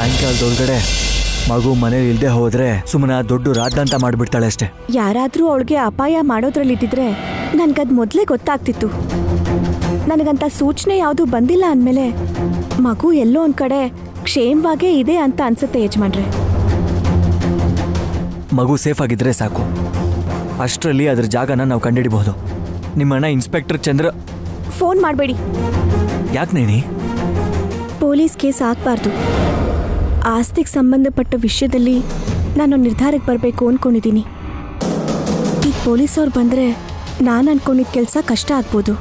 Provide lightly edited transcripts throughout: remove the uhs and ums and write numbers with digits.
ಸಾಯಂಕಾಲದೊಳಗಡೆ ಮಗು ಮನೇಲಿ ಇಲ್ಲದೆ ಹೋದ್ರೆ ಸುಮ್ಮನೆ ದೊಡ್ಡ ರಾದ್ದಂತ ಮಾಡಿಬಿಡ್ತಾಳೆ ಅಷ್ಟೇ. ಯಾರಾದ್ರೂ ಅವಳಿಗೆ ಅಪಾಯ ಮಾಡೋದ್ರಲ್ಲಿದ್ದಿದ್ರೆ ನನ್ಗದ್ ಮೊದಲೇ ಗೊತ್ತಾಗ್ತಿತ್ತು. ನನಗಂತ ಸೂಚನೆ ಯಾವುದು ಬಂದಿಲ್ಲ ಅಂದಮೇಲೆ ಮಗು ಎಲ್ಲೋ ಒಂದ್ ಕಡೆ ಕ್ಷೇಮವಾಗೇ ಇದೆ ಅಂತ ಅನ್ಸುತ್ತೆ ಯಜಮಾನ್ರೆ. ಮಗು ಸೇಫ್ ಆಗಿದ್ರೆ ಸಾಕು. ಅಷ್ಟರಲ್ಲಿ ಅದ್ರ ಜಾಗನ ನಾವು ಕಂಡುಹಿಡಿಬಹುದು. ನಿಮ್ಮಣ್ಣ ಇನ್ಸ್ಪೆಕ್ಟರ್ ಚಂದ್ರ. ಫೋನ್ ಮಾಡಬೇಡಿ. ಯಾಕೆ ನೇನಿ? ಪೊಲೀಸ್ ಕೇಸ್ ಆಗ್ಬಾರ್ದು. ಆಸ್ತಿಗೆ ಸಂಬಂಧಪಟ್ಟ ವಿಷಯದಲ್ಲಿ ನಾನು ನಿರ್ಧಾರಕ್ಕೆ ಬರಬೇಕು ಅಂದ್ಕೊಂಡಿದ್ದೀನಿ. ಈಗ ಪೊಲೀಸವ್ರು ಬಂದರೆ ನಾನು ಅನ್ಕೊಂಡಿದ್ದ ಕೆಲಸ ಕಷ್ಟ ಆಗ್ಬೋದು.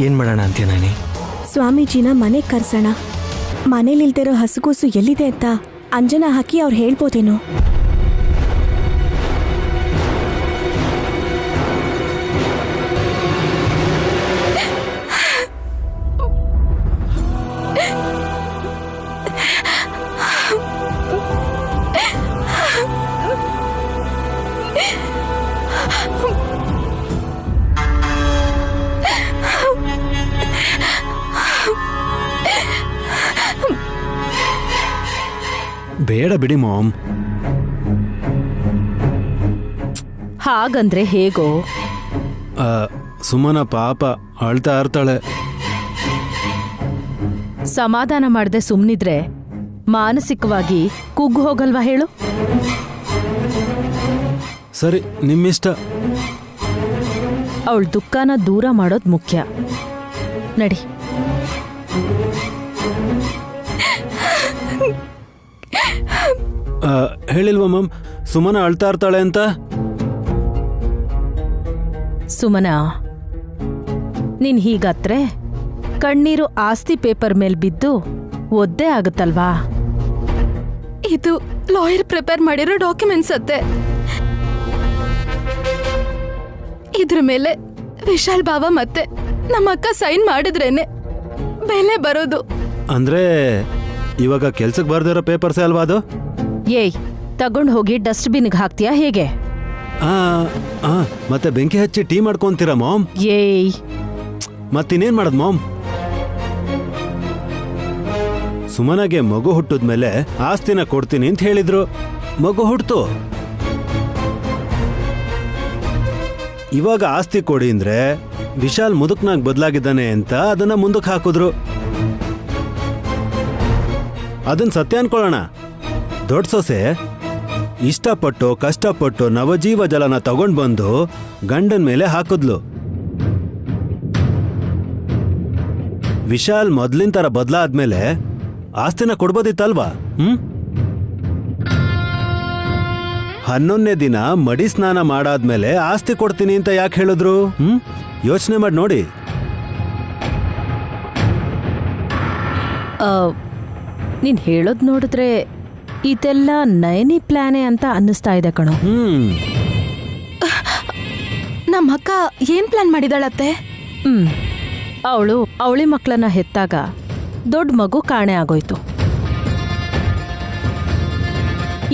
ಏನು ಮಾಡೋಣ ಅಂತೀಯ ನೇನಿ? ಸ್ವಾಮೀಜಿನ ಮನೆಗೆ ಕರ್ಸೋಣ. ಮನೇಲಿಲ್ದಿರೋ ಹಸುಗೂಸು ಎಲ್ಲಿದೆ ಅಂತ ಅಂಜನ ಹಾಕಿ ಅವ್ರು ಹೇಳ್ಬೋದೇನೋ. ಬೇಡ ಬಿಡಿ ಮಾಮ್. ಹಾಗಂದ್ರೆ ಹೇಗೋ? ಸುಮನ ಪಾಪ ಅಳ್ತಾ ಇರ್ತಾಳೆ. ಸಮಾಧಾನ ಮಾಡದೆ ಸುಮ್ನಿದ್ರೆ ಮಾನಸಿಕವಾಗಿ ಕುಗ್ಗು ಹೋಗಲ್ವಾ ಹೇಳು? ಸರಿ, ನಿಮ್ಮಿಷ್ಟ. ಅವಳ ದುಃಖನ ದೂರ ಮಾಡೋದು ಮುಖ್ಯ. ನಡಿ. ಹೇಳಿಲ್ವಾ ಮ್ಯಾಮ್ ಸುಮನ ಅಳ್ತಾ ಇರ್ತಾಳೆ ಅಂತ? ಸುಮನ, ನೀನ್ ಹೀಗತ್ರೆ ಕಣ್ಣೀರು ಆಸ್ತಿ ಪೇಪರ್ ಮೇಲ್ ಬಿದ್ದು ಒದ್ದೆ ಆಗುತ್ತಲ್ವಾ? ಇದು ಲಾಯರ್ ಪ್ರಿಪೇರ್ ಮಾಡಿರೋ ಡಾಕ್ಯುಮೆಂಟ್ಸ್ ಅತ್ತೆ. ಇದ್ರ ಮೇಲೆ ವಿಶಾಲ್ ಬಾವ ಮತ್ತೆ ನಮ್ಮ ಅಕ್ಕ ಸೈನ್ ಮಾಡಿದ್ರೇನೆ ಬೆಲೆ ಬರೋದು. ಅಂದ್ರೆ ಇವಾಗ ಕೆಲ್ಸಕ್ಕೆ ಬರ್ದಿರೋ ಪೇಪರ್ಸೇ ಅಲ್ವಾ ಅದು? ಏಯ್, ತಗೊಂಡ್ ಹೋಗಿ ಡಸ್ಟ್ಬಿನ್ಗೆ ಹಾಕ್ತೀಯಾ ಹೇಗೆ? ಮತ್ತೆ ಬೆಂಕಿ ಹಚ್ಚಿ ಟೀ ಮಾಡ್ಕೊಂತೀರಾ ಮಾಮ್? ಏಯ್, ಮತ್ತಿನ್ನೇನ್ ಮಾಡದ್ ಮಾಮ್? ಸುಮನಗೆ ಮಗು ಹುಟ್ಟಿದ್ಮೇಲೆ ಆಸ್ತಿನ ಕೊಡ್ತೀನಿ ಅಂತ ಹೇಳಿದ್ರು. ಮಗು ಹುಟ್ತು. ಇವಾಗ ಆಸ್ತಿ ಕೊಡಿ ಅಂದ್ರೆ ವಿಶಾಲ್ ಮುದುಕ್ನಾಗ್ ಬದಲಾಗಿದ್ದಾನೆ ಅಂತ ಅದನ್ನ ಮುಂದಕ್ಕೆ ಹಾಕಿದ್ರು. ಅದನ್ನ ಸತ್ಯ ಅನ್ಕೊಳ್ಳೋಣ. ದೊಡ್ಡ ಸೊಸೆ ಇಷ್ಟಪಟ್ಟು ಕಷ್ಟಪಟ್ಟು ನವಜೀವ ಜಲನ ತಗೊಂಡ್ ಬಂದು ಗಂಡನ್ ಮೇಲೆ ಹಾಕಿದ್ಲು. ವಿಶಾಲ್ ಮೊದ್ಲಿನ ತರ ಬದಲಾದ್ಮೇಲೆ ಆಸ್ತಿನ ಕೊಡ್ಬೋದಿತ್ತಲ್ವಾ? 11ನೇ ದಿನ ಮಡಿ ಸ್ನಾನ ಮಾಡಾದ್ಮೇಲೆ ಆಸ್ತಿ ಕೊಡ್ತೀನಿ ಅಂತ ಯಾಕೆ ಹೇಳಿದ್ರು? ಯೋಚನೆ ಮಾಡಿ ನೋಡಿ. ನೀನ್ ಹೇಳೋದ್ ನೋಡಿದ್ರೆ ಇದೆಲ್ಲ ನಯನಿ ಪ್ಲಾನೆ ಅಂತ ಅನ್ನಿಸ್ತಾ ಇದೆ ಕಣೋ. ನಮ್ಮ ಅಕ್ಕ ಏನ್ ಪ್ಲಾನ್ ಮಾಡಿದಾಳತ್ತೆ? ಅವಳಿ ಮಕ್ಕಳನ್ನ ಹೆತ್ತಾಗ ದೊಡ್ಡ ಮಗು ಕಾಣೆ ಆಗೋಯ್ತು.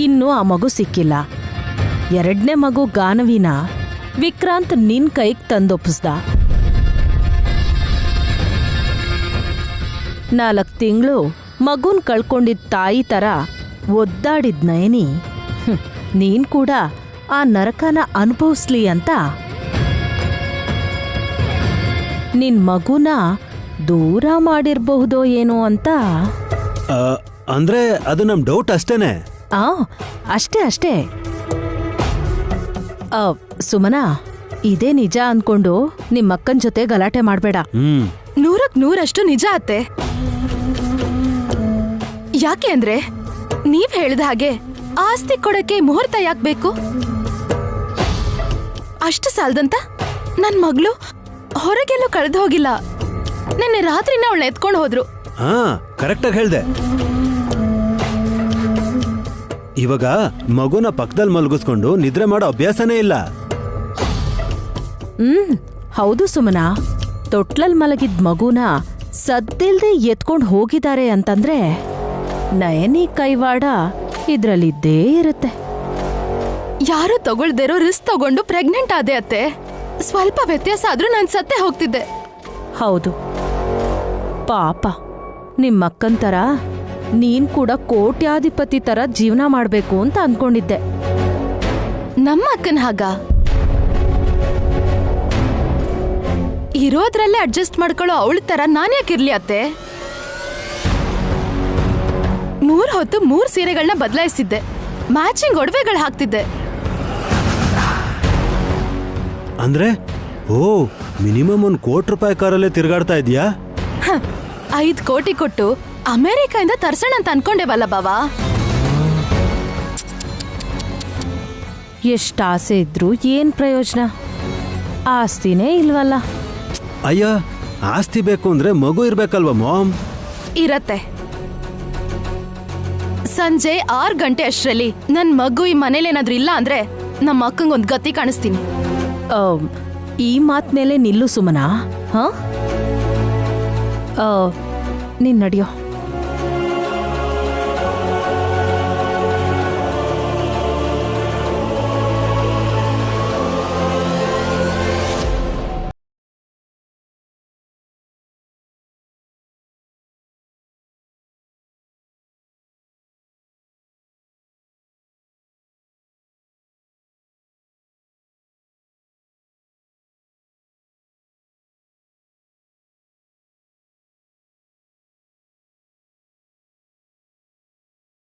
ಇನ್ನು ಆ ಮಗು ಸಿಕ್ಕಿಲ್ಲ. 2ನೇ ಮಗು ಗಾನವಿನ ವಿಕ್ರಾಂತ್ ನಿನ್ ಕೈಗೆ ತಂದೊಪ್ಪಿಸ್ದ. 4 ತಿಂಗಳು ಮಗುನ್ ಕಳ್ಕೊಂಡಿದ್ದ ತಾಯಿ ತರ ಒದ್ದಾಡಿದ್ ನಯನಿ ನೀನ್ ಕೂಡ ಆ ನರಕನ ಅನುಭವಿಸ್ಲಿ ಅಂತ ನಿನ್ ಮಗುನ ದೂರ ಮಾಡಿರ್ಬಹುದೋ ಏನೋ ಅಂತ. ಅಂದ್ರೆ ಅದು ನಮ್ ಡೌಟ್ ಅಷ್ಟೇನೆ. ಅಷ್ಟೇ. ಸುಮನ, ಇದೇ ನಿಜ ಅನ್ಕೊಂಡು ನಿಮ್ಮಕ್ಕನ್ ಜೊತೆ ಗಲಾಟೆ ಮಾಡ್ಬೇಡ. 100% ನಿಜ ಅತ್ತೆ. ಯಾಕೆ ಅಂದ್ರೆ ನೀವ್ ಹೇಳಿದ ಹಾಗೆ ಆಸ್ತಿ ಕೊಡಕ್ಕೆ ಮುಹೂರ್ತ ಯಾಕೆ ಬೇಕು? ಅಷ್ಟು ಸಾಲದಂತ ನನ್ ಮಗಳು ಹೊರಗೆಲ್ಲೂ ಕಳೆದು ಹೋಗಿಲ್ಲ. ನಿನ್ನೆ ರಾತ್ರಿನ ಅವಳನ್ನ ಎತ್ಕೊಂಡು ಹೋದ್ರು. ಕರೆಕ್ಟಾಗಿ ಹೇಳ್ದೆ. ಇವಾಗ ಮಗುನ ಪಕ್ಕದಲ್ಲಿ ಮಲಗಿಸ್ಕೊಂಡು ನಿದ್ರೆ ಮಾಡೋ ಅಭ್ಯಾಸನೇ ಇಲ್ಲ. ಹೌದು ಸುಮನ, ತೊಟ್ಲಲ್ ಮಲಗಿದ್ ಮಗುನ ಸದ್ದಿಲ್ದೆ ಎತ್ಕೊಂಡು ಹೋಗಿದ್ದಾರೆ ಅಂತಂದ್ರೆ ನಯನಿ ಕೈವಾಡ ಇದ್ರಲ್ಲಿದ್ದೇ ಇರುತ್ತೆ. ಯಾರು ತಗೊಳ್ದಿರೋ ರಿಸ್ಕ್ ತಗೊಂಡು ಪ್ರೆಗ್ನೆಂಟ್ ಆದೆ ಅತ್ತೆ. ಸ್ವಲ್ಪ ವ್ಯತ್ಯಾಸ ಆದ್ರೂ ನಾನ್ ಸತ್ತೇ ಹೋಗ್ತಿದ್ದೆ. ಹೌದು ಪಾಪ, ನಿಮ್ಮಕ್ಕಂತರ ನೀನ್ ಕೂಡ ಕೋಟ್ಯಾಧಿಪತಿ ತರ ಜೀವನ ಮಾಡ್ಬೇಕು ಅಂತ ಅನ್ಕೊಂಡಿದ್ದೆ. ನಮ್ಮ ಅಕ್ಕನ ಹಾಗ ಇರೋದ್ರಲ್ಲೇ ಅಡ್ಜಸ್ಟ್ ಮಾಡ್ಕೊಳ್ಳೋ ಅವಳ ತರ ನಾನ್ ಯಾಕಿರ್ಲಿ ಅತ್ತೆ? 3 ಹೊತ್ತು 3 ಸೀರೆಗಳನ್ನ ಬದಲಾಯಿಸಿದ್ದೆ, ಮ್ಯಾಚಿಂಗ್ ಒಡವೆಗಳು ಹಾಕ್ತಿದ್ದೆ. ಅಂದ್ರೆ ಓ ಮಿನಿಮಮ್ 1 ಕೋಟಿ ರೂಪಾಯಿ ಕಾರಲ್ಲೇ ತಿರ್ಗಾಡ್ತಾ ಇದೀಯಾ? 5 ಕೋಟಿ ಕೊಟ್ಟು ಅಮೆರಿಕದಿಂದ ತರ್ಸೋಣ ಅಂತ ಅನ್ಕೊಂಡೇವಲ್ಲ ಬಾವಾ. ಎಷ್ಟ್ ಆಸೆ ಇದ್ರು ಏನ್ ಪ್ರಯೋಜನ? ಆಸ್ತಿನೇ ಇಲ್ವಲ್ಲ. ಅಯ್ಯ, ಆಸ್ತಿ ಬೇಕು ಅಂದ್ರೆ ಮಗು ಇರ್ಬೇಕಲ್ವಾ ಮಾಮ್? ಇರತ್ತೆ. ಸಂಜೆ 6 ಗಂಟೆ ಅಷ್ಟರಲ್ಲಿ ನನ್ ಮಗು ಈ ಮನೇಲೇನಾದ್ರೂ ಇಲ್ಲ ಅಂದ್ರೆ ನಮ್ಮ ಅಕ್ಕಂಗೊಂದ್ ಗತಿ ಕಾಣಿಸ್ತೀನಿ. ಈ ಮಾತ್ ಮೇಲೆ ನಿಲ್ಲು ಸುಮನಾ. ಹ ನೀನ್ ನಡಿಯೋ.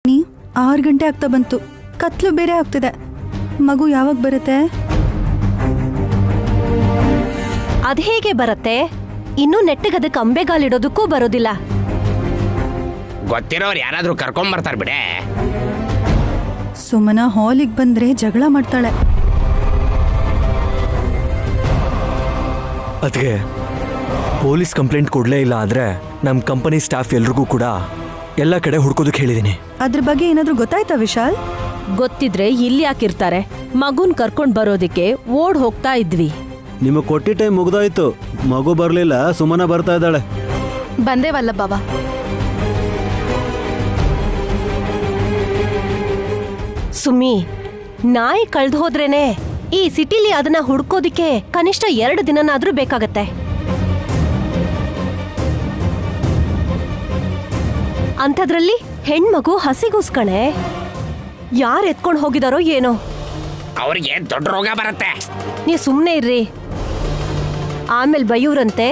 ನೀ 6 ಗಂಟೆ ಆಗ್ತಾ ಬಂತು, ಕತ್ಲು ಬೇರೆ ಆಗ್ತಿದೆ. ಮಗು ಯಾವಾಗ ಬರುತ್ತೆ? ಅದ್ ಹೇಗೆ ಬರತ್ತೆ? ಇನ್ನೂ ನೆಟ್ಟಿಗದಕ್ಕೆ ಅಂಬೆಗಾಲಿಡೋದಕ್ಕೂ ಬರೋದಿಲ್ಲ. ಗೊತ್ತಿರೋರು ಯಾರಾದ್ರೂ ಕರ್ಕೊಂಬರ್ತಾರ ಬಿಡೆ. ಸುಮನ ಹಾಲಿಗೆ ಬಂದ್ರೆ ಜಗಳ ಮಾಡ್ತಾಳೆ. ಅದಕ್ಕೆ ಪೊಲೀಸ್ ಕಂಪ್ಲೇಂಟ್ ಕೊಡಲೇ ಇಲ್ಲ ಆದರೆ ನಮ್ಮ ಕಂಪನಿ ಸ್ಟಾಫ್ ಎಲ್ರಿಗೂ ಕೂಡ ಎಲ್ಲ ಕಡೆ ಹುಡ್ಕೋದಕ್ಕೆ ಹೇಳಿದ್ದೀನಿ. ಅದ್ರ ಬಗ್ಗೆ ಏನಾದ್ರೂ ಗೊತ್ತಾಯ್ತಾ ವಿಶಾಲ್? ಗೊತ್ತಿದ್ರೆ ಇಲ್ಲಿ ಯಾಕಿರ್ತಾರೆ? ಮಗುನ್ ಕರ್ಕೊಂಡ್ ಬರೋದಿಕ್ಕೆ ಓಡ್ ಹೋಗ್ತಾ ಇದ್ವಿ. ನಿಮಗೆ ಕೊಟ್ಟಿ ಟೈಮ್ ಮುಗ್ದೋಯ್ತು, ಮಗು ಬರ್ಲಿಲ್ಲ, ಸುಮನ ಬರ್ತಾ ಇದ್ದಾಳೆ. ಬಂದೇವಲ್ಲ ಬಾವಾ. ಸುಮ್ಮಿ, ನಾಯಿ ಕಳ್ದು ಹೋದ್ರೇನೆ ಈ ಸಿಟಿಲಿ ಅದನ್ನ ಹುಡ್ಕೋದಿಕ್ಕೆ ಕನಿಷ್ಠ 2 ದಿನನಾದ್ರೂ ಬೇಕಾಗತ್ತೆ. ಅಂಥದ್ರಲ್ಲಿ ಹೆಣ್ಮಗು ಹಸಿಗೂಸ್ಕಣೆ. ಯಾರು ಎತ್ಕೊಂಡು ಹೋಗಿದಾರೋ ಏನೋ. ಅವ್ರಿಗೆ ದೊಡ್ಡ ರೋಗ ಬರುತ್ತೆ. ನೀವು ಸುಮ್ಮನೆ ಇರ್ರಿ, ಆಮೇಲೆ ಬೈಯೂರಂತೆ.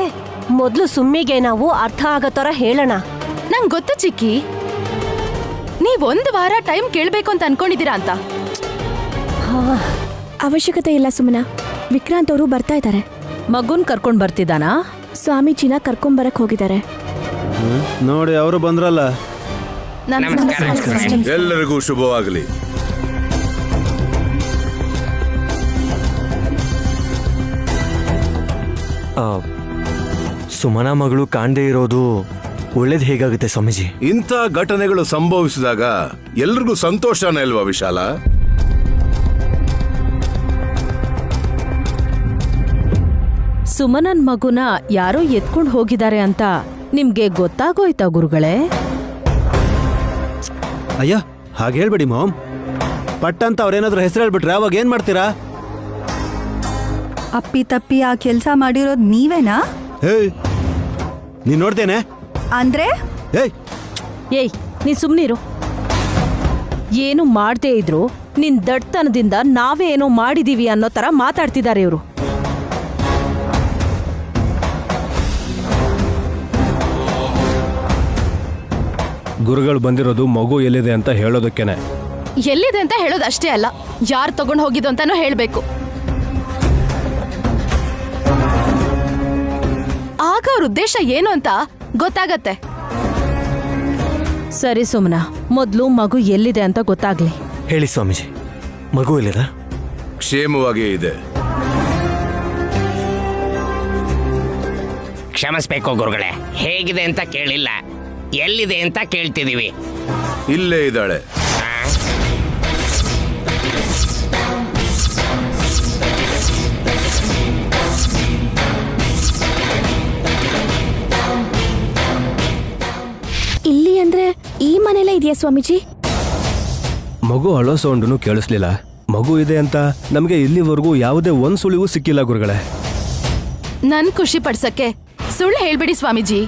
ಮೊದಲು ಸುಮ್ಮಿಗೆ ನಾವು ಅರ್ಥ ಆಗೋ ಥರ ಹೇಳೋಣ. ನಂಗೆ ಗೊತ್ತು ಚಿಕ್ಕಿ, ನೀವ್ 1 ವಾರ ಟೈಮ್ ಕೇಳ್ಬೇಕು ಅಂತ ಅನ್ಕೊಂಡಿದ್ದೀರಾ ಅಂತ. ಅವಶ್ಯಕತೆ ಇಲ್ಲ ಸುಮನ. ವಿಕ್ರಾಂತ್ ಅವರು ಬರ್ತಾ ಇದ್ದಾರೆ. ಮಗುನ್ ಕರ್ಕೊಂಡ್ ಬರ್ತಿದ್ದಾನಾ? ಸ್ವಾಮೀಜಿನ ಕರ್ಕೊಂಬರಕ್ ಹೋಗಿದ್ದಾರೆ. ನೋಡಿ ಅವರು ಬಂದ್ರಲ್ಲ. ಎಲ್ಲರಿಗೂ ಶುಭವಾಗಲಿ. ಸುಮನ ಮಗಳು ಕಾಣದೇ ಇರೋದು ಒಳ್ಳೇದು ಹೇಗಾಗುತ್ತೆ ಸ್ವಾಮೀಜಿ? ಇಂಥ ಘಟನೆಗಳು ಸಂಭವಿಸಿದಾಗ ಎಲ್ರಿಗೂ ಸಂತೋಷನೇ ಅಲ್ವಾ ವಿಶಾಲ? ಸುಮನನ್ ಮಗುನ ಯಾರೋ ಎತ್ಕೊಂಡು ಹೋಗಿದ್ದಾರೆ ಅಂತ ನಿಮ್ಗೆ ಗೊತ್ತಾಗೋಯ್ತಾ ಗುರುಗಳೇ? ಅಯ್ಯ, ಹಾಗೆ ಹೇಳ್ಬೇಡಿ ಮಾಮ್. ಪಟ್ಟಂತ ಅವ್ರೇನಾದ್ರೂ ಹೆಸರು ಹೇಳ್ಬಿಟ್ರೆ ಅವಾಗ ಏನ್ ಮಾಡ್ತೀರಾ? ಅಪ್ಪಿ ತಪ್ಪಿ ಆ ಕೆಲಸ ಮಾಡಿರೋದು ನೀವೇನಾ? ಹೇಯ್, ನೀನ್ ನೋಡ್ತೇನೆ ಅಂದ್ರೆ ಏಯ್, ನೀನ್ ಸುಮ್ನಿರು. ಏನು ಮಾಡ್ದೇ ಇದ್ರು ನಿನ್ ದಡ್ತನದಿಂದ ನಾವೇ ಏನೋ ಮಾಡಿದೀವಿ ಅನ್ನೋ ತರ ಮಾತಾಡ್ತಿದ್ದಾರೆ ಇವರು. ಗುರುಗಳು ಬಂದಿರೋದು ಮಗು ಎಲ್ಲಿದೆ ಅಂತ ಹೇಳೋದಕ್ಕೇನೆ. ಎಲ್ಲಿದೆ ಅಂತ ಹೇಳೋದು ಅಷ್ಟೇ ಅಲ್ಲ, ಯಾರು ತಗೊಂಡು ಹೋಗಿದ್ದು ಅಂತಾನೂ ಹೇಳ್ಬೇಕು. ಆಗ ಅವ್ರ ಉದ್ದೇಶ ಏನು ಅಂತ ಗೊತ್ತಾಗತ್ತೆ. ಸರಿ ಸುಮ್ನ, ಮೊದ್ಲು ಮಗು ಎಲ್ಲಿದೆ ಅಂತ ಗೊತ್ತಾಗ್ಲಿ. ಹೇಳಿ ಸ್ವಾಮೀಜಿ, ಮಗು ಎಲ್ಲಿದ? ಕ್ಷೇಮವಾಗೇ ಇದೆ. ಕ್ಷಮಿಸ್ಬೇಕು ಗುರುಗಳೇ, ಹೇಗಿದೆ ಅಂತ ಕೇಳಿಲ್ಲ, ಎಲ್ಲಿದೆ ಅಂತ ಕೇಳ್ತಿದೀವಿ. ಇಲ್ಲೇ ಇದ್ದಾಳೆ. ಇಲ್ಲಿ ಅಂದ್ರೆ ಈ ಮನೇಲೇ ಇದೆಯಾ ಸ್ವಾಮೀಜಿ? ಮಗು ಅಳೋ ಸೌಂಡನು ಕೇಳಿಸ್ಲಿಲ್ಲ. ಮಗು ಇದೆ ಅಂತ ನಮಗೆ ಇಲ್ಲಿವರೆಗೂ ಯಾವುದೇ ಒಂದ್ ಸುಳಿವು ಸಿಕ್ಕಿಲ್ಲ ಗುರುಗಳೇ. ನನ್ ಖುಷಿ ಪಡ್ಸಕ್ಕೆ ಸುಳ್ಳು ಹೇಳ್ಬಿಡಿ ಸ್ವಾಮೀಜಿ.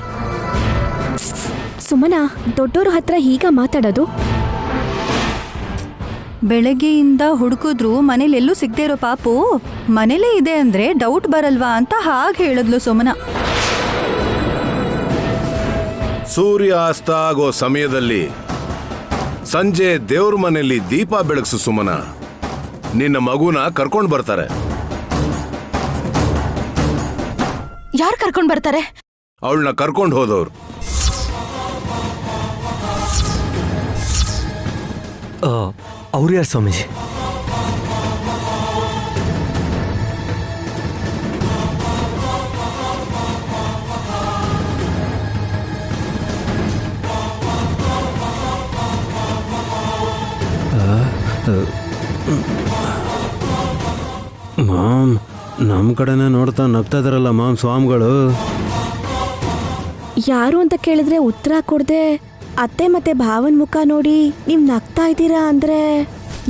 ಸುಮನಾ ದೊಡ್ಡೋರ ಹತ್ರ ಹೀಗ ಮಾತಾಡೋದು? ಬೆಳಗ್ಗೆಯಿಂದ ಹುಡುಕಿದ್ರು ಮನೇಲಿ ಎಲ್ಲೂ ಸಿಗದೆ ಇರೋ ಪಾಪು ಮನೇಲೇ ಇದೆ ಅಂದ್ರೆ ಡೌಟ್ ಬರಲ್ವಾ ಅಂತ ಹಾಗೆ ಹೇಳಿದ್ಲು ಸುಮನಾ. ಸೂರ್ಯ ಅಸ್ತ ಆಗೋ ಸಮಯದಲ್ಲಿ ಸಂಜೆ ದೇವ್ರ ಮನೆಯಲ್ಲಿ ದೀಪ ಬೆಳಗ್ಸು ಸುಮನ. ನಿನ್ನ ಮಗುನ ಕರ್ಕೊಂಡ್ ಬರ್ತಾರೆ. ಯಾರು ಕರ್ಕೊಂಡ್ ಬರ್ತಾರೆ? ಅವಳನ್ನ ಕರ್ಕೊಂಡು ಹೋದವ್ರು. ಅವ್ರು ಯಾರು ಸ್ವಾಮೀಜಿ? ಮಾಮ್, ನಮ್ಮ ಕಡೆನೇ ನೋಡ್ತಾ ನಗ್ತಾ ಇದಾರಲ್ಲ ಮಾಮ್ ಸ್ವಾಮಿಗಳು. ಯಾರು ಅಂತ ಕೇಳಿದ್ರೆ ಉತ್ತರ ಕೊಡದೆ ಅತ್ತೆ ಮತ್ತೆ ಭಾವನ್ ಮುಖ ನೋಡಿ ನೀವ್ ನಗ್ತಾ ಇದ್ದೀರಾ ಅಂದ್ರೆ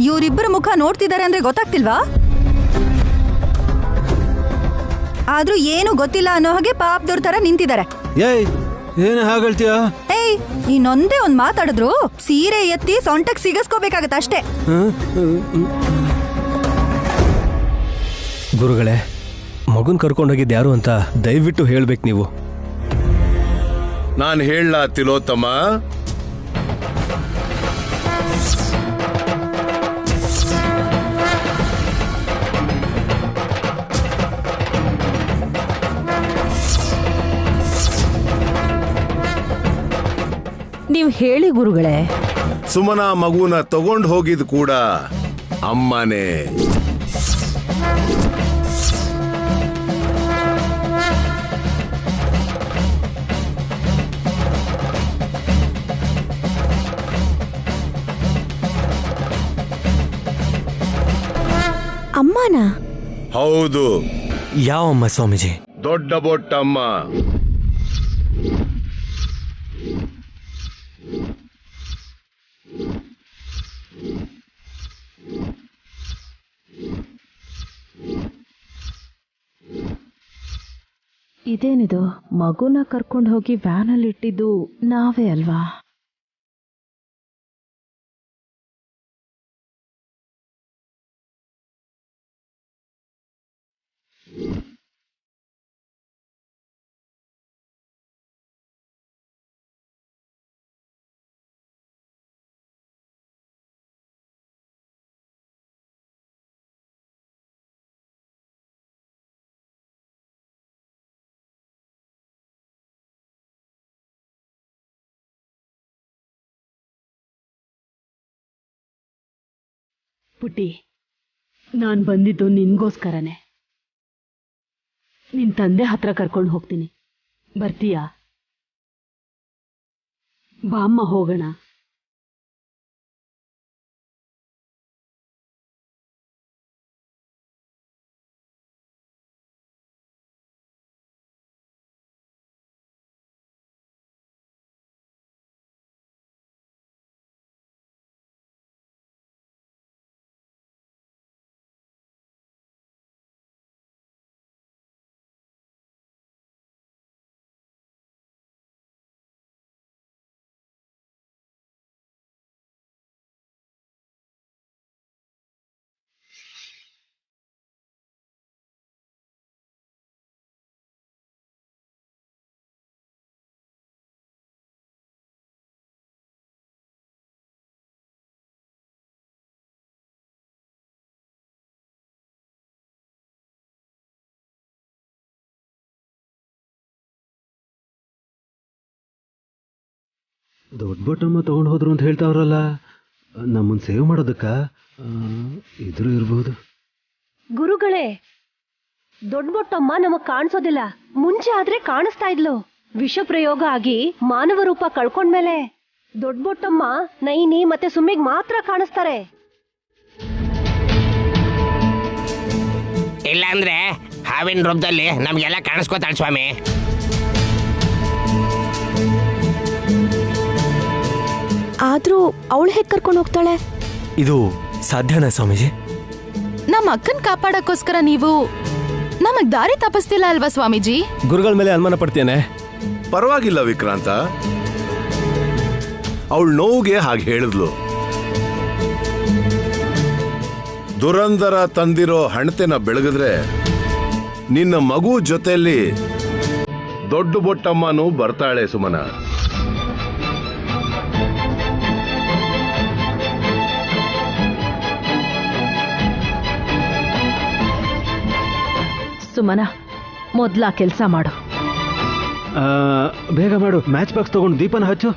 ಇವರಿಬ್ಬರ ಮುಖ ನೋಡ್ತಿದ್ದಾರೆ ಅಂದ್ರೆ ಗೊತ್ತಾಗ್ತಿಲ್ವಾ? ಆದ್ರೂ ಏನು ಗೊತ್ತಿಲ್ಲ ಅನ್ನೋ ಹಾಗೆ ಪಾಪದವ್ರ ತರ ನಿಂತಿದ್ದಾರೆ. ಏಯ್, ಏನೇ ಹಾಗಳ್ತೀಯ? ಏಯ್, ಇನ್ನೊಂದೇ ಒಂದ್ ಮಾತಾಡಿದ್ರು ಸೀರೆ ಎತ್ತಿ ಸೊಂಟಕ್ ಸಿಗಸ್ಕೋಬೇಕಾಗತ್ತೆ ಅಷ್ಟೇ. ಗುರುಗಳೇ, ಮಗುನ್ ಕರ್ಕೊಂಡೋಗಿದ್ದು ಯಾರು ಅಂತ ದಯವಿಟ್ಟು ಹೇಳ್ಬೇಕು ನೀವು. ನಾನು ಹೇಳಲಾ ತಿಲೋತ್ತಮ? ನೀವು ಹೇಳಿ ಗುರುಗಳೇ. ಸುಮನ ಮಗುನ ತಗೊಂಡು ಹೋಗಿದ್ ಕೂಡ ಅಮ್ಮನೇ. ಅಮ್ಮನಾ? ಹೌದು. ಯಾವ ಅಮ್ಮ ಸ್ವಾಮೀಜಿ? ದೊಡ್ಡ ಬೊಟ್ಟಮ್ಮ. ಇದೇನಿದು, ಮಗುನ ಕರ್ಕೊಂಡು ಹೋಗಿ ವ್ಯಾನಲ್ಲಿ ಇಟ್ಟಿದ್ದು ನಾವೇ ಅಲ್ವಾ? ಪುಟ್ಟಿ, ನಾನು ಬಂದಿದ್ದು ನಿನ್ಗೋಸ್ಕರನೇ. ನಿನ್ ತಂದೆ ಹತ್ರ ಕರ್ಕೊಂಡು ಹೋಗ್ತೀನಿ, ಬರ್ತೀಯಾ? ಬಾಮ್ಮ ಹೋಗೋಣ. ದೊಡ್ಡ ಬೊಟ್ಟಮ್ಮ ತಗೊಂಡು ಹೋದ್ರು ಅಂತ ಹೇಳ್ತಾವ್ರಲ್ಲ, ನಮ್ಮನ್ನ ಸೇವ್ ಮಾಡೋದಕ್ಕ ಇದ್ರೂ ಇರ್ಬೋದು. ಗುರುಗಳೇ, ದೊಡ್ಡ ಬೊಟ್ಟಮ್ಮ ನಮಗ್ ಕಾಣಿಸೋದಿಲ್ಲ. ಮುಂಚೆ ಆದ್ರೆ ಕಾಣಿಸ್ತಾ ಇದ್ಲು. ವಿಷ ಪ್ರಯೋಗ ಆಗಿ ಮಾನವ ರೂಪ ಕಳ್ಕೊಂಡ್ಮೇಲೆ ದೊಡ್ಡ ಬೊಟ್ಟಮ್ಮ ನೈನಿ ಮತ್ತೆ ಸುಮ್ಮಿಗ್ ಮಾತ್ರ ಕಾಣಿಸ್ತಾರೆ. ಇಲ್ಲಾಂದ್ರೆ ಹಾವಿನ ರೂಪದಲ್ಲಿ ನಮ್ಗೆಲ್ಲ ಕಾಣಿಸ್ಕೋತಾಳ ಸ್ವಾಮಿ. ಆದ್ರೂ ಅವಳು ಹೇಗ್ ಕರ್ಕೊಂಡು ಹೋಗ್ತಾಳೆ? ಇದು ಸಾಧ್ಯನಾ ಸ್ವಾಮೀಜಿ? ನಮ್ಮ ಅಕ್ಕನ್ ಕಾಪಾಡಕ್ಕೋಸ್ಕರ ನೀವು ನಮಗ್ ದಾರಿ ತಪ್ಪಿಸ್ತಿಲ್ಲ ಅಲ್ವಾ ಸ್ವಾಮೀಜಿ? ಗುರುಗಳ ಮೇಲೆ ಅನುಮಾನ ಪಡ್ತೇನೆ. ಪರವಾಗಿಲ್ಲ ವಿಕ್ರಾಂತ. ಅವಳ ನೋವಿಗೆ ಹಾಗೆ ಹೇಳಿದ್ಲು. ದುರಂದರ ತಂದಿರೋ ಹಣತೆನ ಬೆಳಗಿದ್ರೆ ನಿನ್ನ ಮಗು ಜೊತೆಯಲ್ಲಿ ದೊಡ್ಡ ಬೊಟ್ಟಮ್ಮನೂ ಬರ್ತಾಳೆ ಸುಮನ. ಸುಮನ, ಮೊದ್ಲ ಕೆಲಸ ಮಾಡು. ಬೇಗ ಮಾಡು, ಮ್ಯಾಚ್ ಬಾಕ್ಸ್ ತಗೊಂಡು ದೀಪನ ಹಚ್ಚು.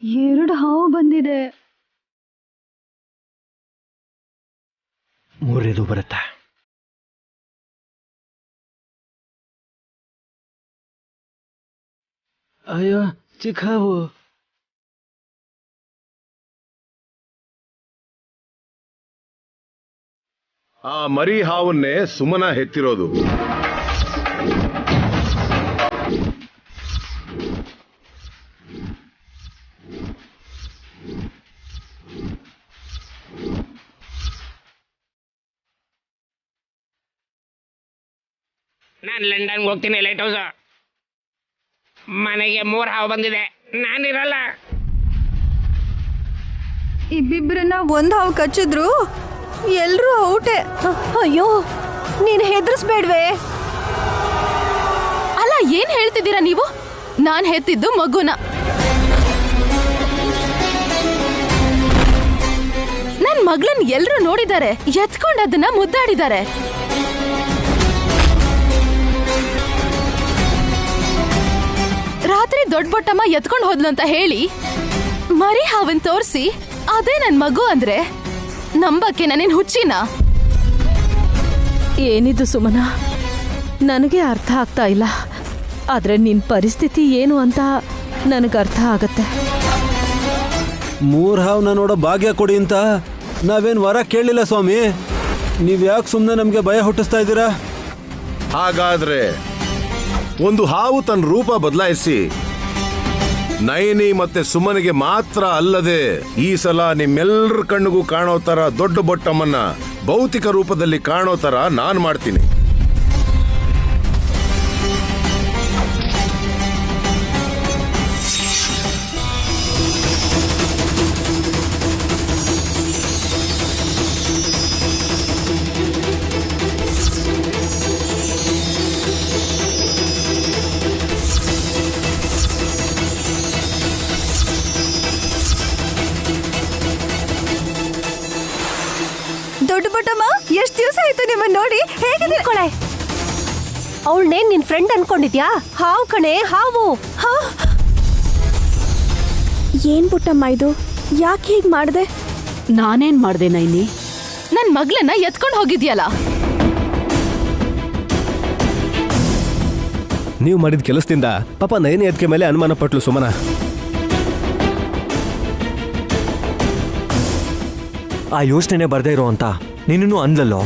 ಎರಡು ಹಾವು ಬಂದಿದೆ. ಮೂರನೇದು ಬರುತ್ತೆ. ಅಯ್ಯೋ, ಚಿಕ್ಕ ಹಾವು. ಆ ಮರಿ ಹಾವನ್ನೇ ಸುಮನ ಹೆತ್ತಿರೋದು. ನಾನು ಲಂಡನ್ಗೆ ಹೋಗ್ತೀನಿ. ಲೈಟ್ ಹೌಸ್ ಮನೆಗೆ 3 ಹಾವು ಬಂದಿದೆ, ನಾನಿರಲ್ಲ. ಇಬ್ಬಿಬ್ರನ್ನ ಒಂದ್ ಹಾವು ಕಚ್ಚಿದ್ರು ಎಲ್ರೂ ಔಟೆ. ಅಯ್ಯೋ, ನೀನ್ ಹೆದರ್ಸ್ಬೇಡ್ವೆ. ಅಲ್ಲ, ಏನ್ ಹೇಳ್ತಿದ್ದೀರಾ ನೀವು? ನಾನ್ ಹೆತ್ತಿದ್ದು ಮಗುನ. ನನ್ ಮಗಳನ್ ಎಲ್ರೂ ನೋಡಿದ್ದಾರೆ, ಎತ್ಕೊಂಡ್ ಅದನ್ನ ಮುದ್ದಾಡಿದ್ದಾರೆ. ರಾತ್ರಿ ದೊಡ್ಡ ಬೊಟ್ಟಮ್ಮ ಎತ್ಕೊಂಡ್ ಹೋದ್ಲು ಅಂತ ಹೇಳಿ ಮರಿ ಹಾವನ್ ತೋರಿಸಿ ಅದೇ ನನ್ ಮಗು ಅಂದ್ರೆ ನಂಬಕ್ಕೆ ನಾನೇನ್ ಹುಚ್ಚಿನ? ಏನಿದು ಸುಮನ, ನನಗೆ ಅರ್ಥ ಆಗ್ತಾ ಇಲ್ಲ. ಆದ್ರೆ ನಿನ್ ಪರಿಸ್ಥಿತಿ ಏನು ಅಂತ ನನಗೆ ಅರ್ಥ ಆಗತ್ತೆ. 3 ಹಾವನ್ನ ನೋಡೋ ಭಾಗ್ಯ ಕೊಡಿ ಅಂತ ನಾವೇನ್ ವರ ಕೇಳಲಿಲ್ಲ ಸ್ವಾಮಿ. ನೀವ್ ಯಾಕೆ ಸುಮ್ಮನೆ ನಮ್ಗೆ ಭಯ ಹುಟ್ಟಿಸ್ತಾ ಇದ್ದೀರಾ? ಹಾಗಾದ್ರೆ ಒಂದು ಹಾವು ತನ್ನ ರೂಪ ಬದಲಾಯಿಸಿ ನಯನಿ ಮತ್ತೆ ಸುಮನಿಗೆ ಮಾತ್ರ ಅಲ್ಲದೆ ಈ ಸಲ ನಿಮ್ಮೆಲ್ಲರ ಕಣ್ಣಿಗೂ ಕಾಣೋ ತರ ದೊಡ್ಡ ಬೊಟ್ಟಮ್ಮನ್ನ ಭೌತಿಕ ರೂಪದಲ್ಲಿ ಕಾಣೋ ತರ ನಾನ್ ಮಾಡ್ತೀನಿ. ದೊಡ್ಡ ಪುಟ್ಟಮ್ಮ ಎಷ್ಟ್ ದಿವಸ ಆಯ್ತು ನಿಮ್ಮನ್ನ ನೋಡಿ. ಹೇಗಿದೆ? ಅವಳನ್ನೇನ್ ನಿನ್ ಫ್ರೆಂಡ್ ಅನ್ಕೊಂಡಿದ್ಯಾ? ಹಾವು ಕಣೆ, ಹಾವು. ಏನ್ ಪುಟ್ಟಮ್ಮ ಇದು? ಯಾಕೆ ಹೀಗ್ ಮಾಡ್ದೆ? ನಾನೇನ್ ಮಾಡ್ದೆ ನೈನಿ? ನನ್ ಮಗ್ಳನ್ನ ಎತ್ಕೊಂಡು ಹೋಗಿದ್ಯಲ್ಲ. ನೀವು ಮಾಡಿದ ಕೆಲಸದಿಂದ ಪಾಪ ನೈನಿ ಅದಕ್ಕೆ ಮೇಲೆ ಅನುಮಾನ ಪಟ್ಲು ಸುಮನ. ಆ ಯೋಚನೆ ಬರ್ದೇ ಇರೋ ಅಂತ ನಿನ್ನೂ ಅಂದ್ಲಲ್ಲೋ.